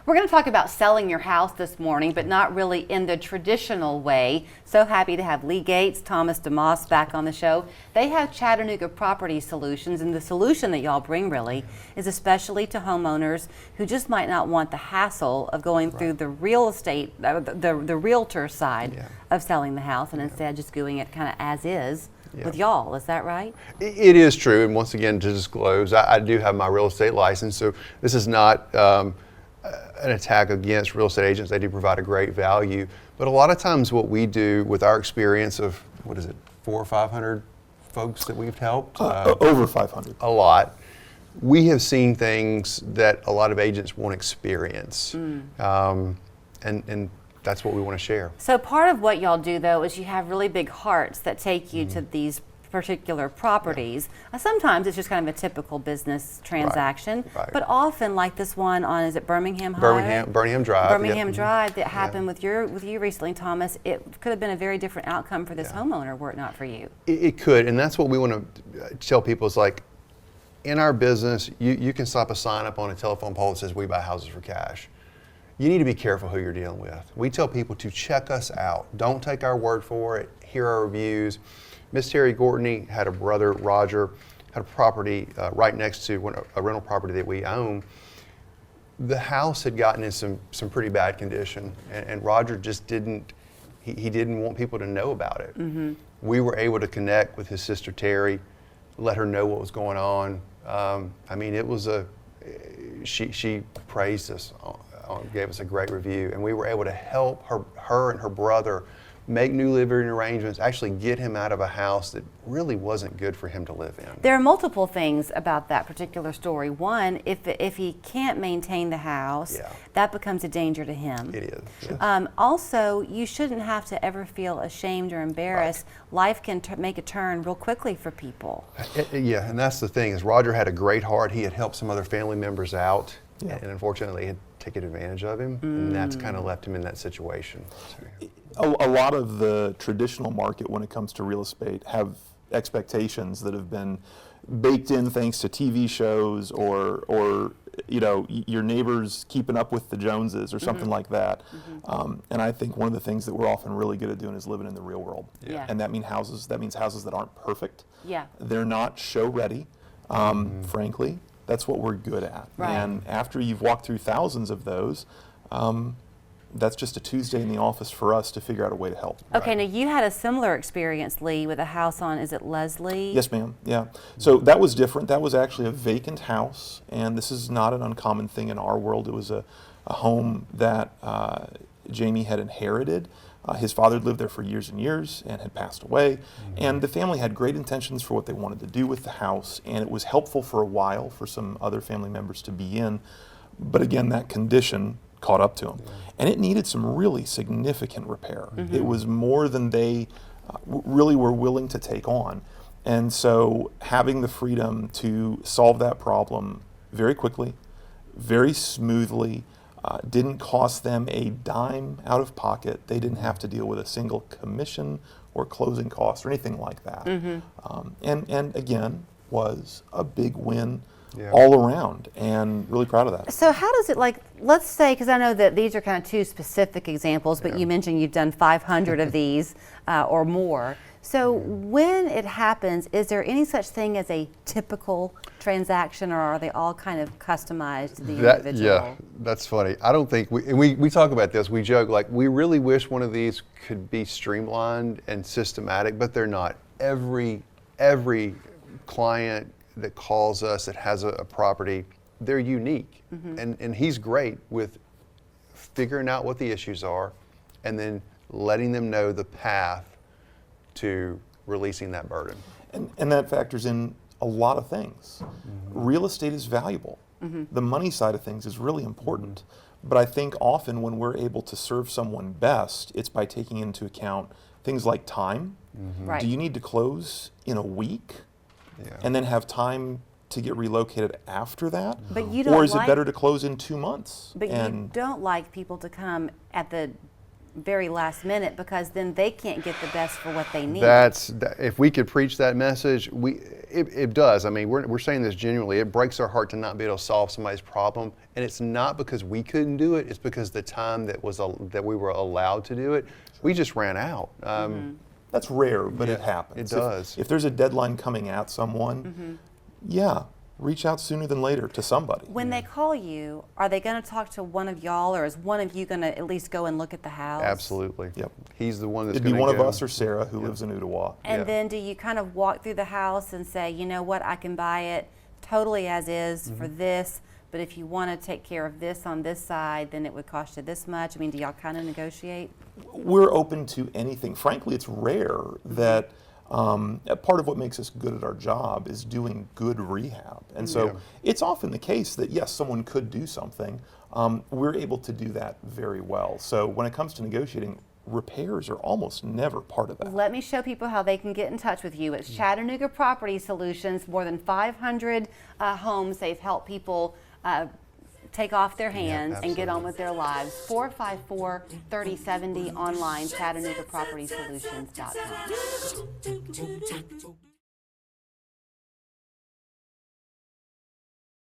We're going to talk about selling your house this morning, but not really in the traditional way. So happy to have Lee Gates, Thomas DeMoss back on the show. They have Chattanooga Property Solutions, and the solution that y'all bring really is especially to homeowners who just might not want the hassle of going through the real estate, the realtor side of selling the house, and instead just doing it kind of as is. With y'all, is that right? It is true, and once again, to disclose, I do have my real estate license, so this is not an attack against real estate agents. They do provide a great value, but a lot of times what we do with our experience of, 400 or 500 folks that we've helped? Over 500. A lot. We have seen things that a lot of agents won't experience, and that's what we want to share. So part of what y'all do, though, is you have really big hearts that take you to these particular properties. Sometimes it's just kind of a typical business transaction, but often, like this one on, is it Birmingham High? Birmingham Drive. Birmingham Drive that happened with you recently, Thomas. It could have been a very different outcome for this homeowner were it not for you. It could, and that's what we want to tell people is like, in our business, you can slap a sign up on a telephone pole that says we buy houses for cash. You need to be careful who you're dealing with. We tell people to check us out. Don't take our word for it. Hear our reviews. Miss Terry Gortney had a brother, Roger, had a property right next to a rental property that we own. The house had gotten in some pretty bad condition, and Roger just didn't want people to know about it. We were able to connect with his sister Terry, let her know what was going on. I mean, it was she praised us. Gave us a great review, and we were able to help her and her brother make new living arrangements, actually get him out of a house that really wasn't good for him to live in. There are multiple things about that particular story. One, if he can't maintain the house, that becomes a danger to him. It is. Yes. Also, you shouldn't have to ever feel ashamed or embarrassed. Life can make a turn real quickly for people. Yeah, and that's the thing is Roger had a great heart. He had helped some other family members out, and unfortunately had taken advantage of him, and that's kind of left him in that situation. A lot of the traditional market when it comes to real estate have expectations that have been baked in thanks to TV shows or you know, your neighbors keeping up with the Joneses or something like that. And I think one of the things that we're often really good at doing is living in the real world. And that means houses that aren't perfect. They're not show ready, frankly. That's what we're good at. And after you've walked through thousands of those, that's just a Tuesday in the office for us to figure out a way to help. Okay, now you had a similar experience, Lee, with a house on, is it Leslie? Yes, ma'am, yeah. So that was different. That was actually a vacant house, and this is not an uncommon thing in our world. It was a home that Jamie had inherited. His father had lived there for years and years and had passed away, and the family had great intentions for what they wanted to do with the house, and it was helpful for a while for some other family members to be in, but again, that condition caught up to them. And it needed some really significant repair. It was more than they really were willing to take on. And so having the freedom to solve that problem very quickly, very smoothly, didn't cost them a dime out of pocket. They didn't have to deal with a single commission or closing costs or anything like that. And again, was a big win all around, and really proud of that. So how does it, like, let's say, because I know that these are kind of two specific examples, but you mentioned you've done 500 of these or more. So when it happens, is there any such thing as a typical transaction, or are they all kind of customized to the individual? Yeah, that's funny. I don't think, we talk about this, we joke, like, we really wish one of these could be streamlined and systematic, but they're not. Every client that calls us that has a property, they're unique. And he's great with figuring out what the issues are and then letting them know the path to releasing that burden. And that factors in a lot of things. Real estate is valuable. The money side of things is really important. But I think often when we're able to serve someone best, it's by taking into account things like time. Do you need to close in a week? And then have time to get relocated after that? But you don't or is it better to close in 2 months? But you don't like people to come at the very last minute, because then they can't get the best for what they need. If we could preach that message, it does. I mean, we're saying this genuinely. It breaks our heart to not be able to solve somebody's problem, and it's not because we couldn't do it. It's because the time that we were allowed to do it, we just ran out. That's rare, but it happens. It does. If there's a deadline coming at someone, yeah, reach out sooner than later to somebody. When they call you, are they going to talk to one of y'all, or is one of you going to at least go and look at the house? Absolutely. Yep. He's the one that's It'd going be to one of us or Sarah who lives in Ottawa. And Yeah. then do you kind of walk through the house and say, you know what, I can buy it totally as is for this, but if you want to take care of this on this side, then it would cost you this much? I mean, do y'all kind of negotiate? We're open to anything. Frankly, it's rare that a part of what makes us good at our job is doing good rehab. And so it's often the case that, yes, someone could do something. We're able to do that very well. So when it comes to negotiating, repairs are almost never part of that. Let me show people how they can get in touch with you. It's Chattanooga Property Solutions. More than 500 homes they've helped people take off their hands and get on with their lives. 454-3070 online, ChattanoogaPropertySolutions.com.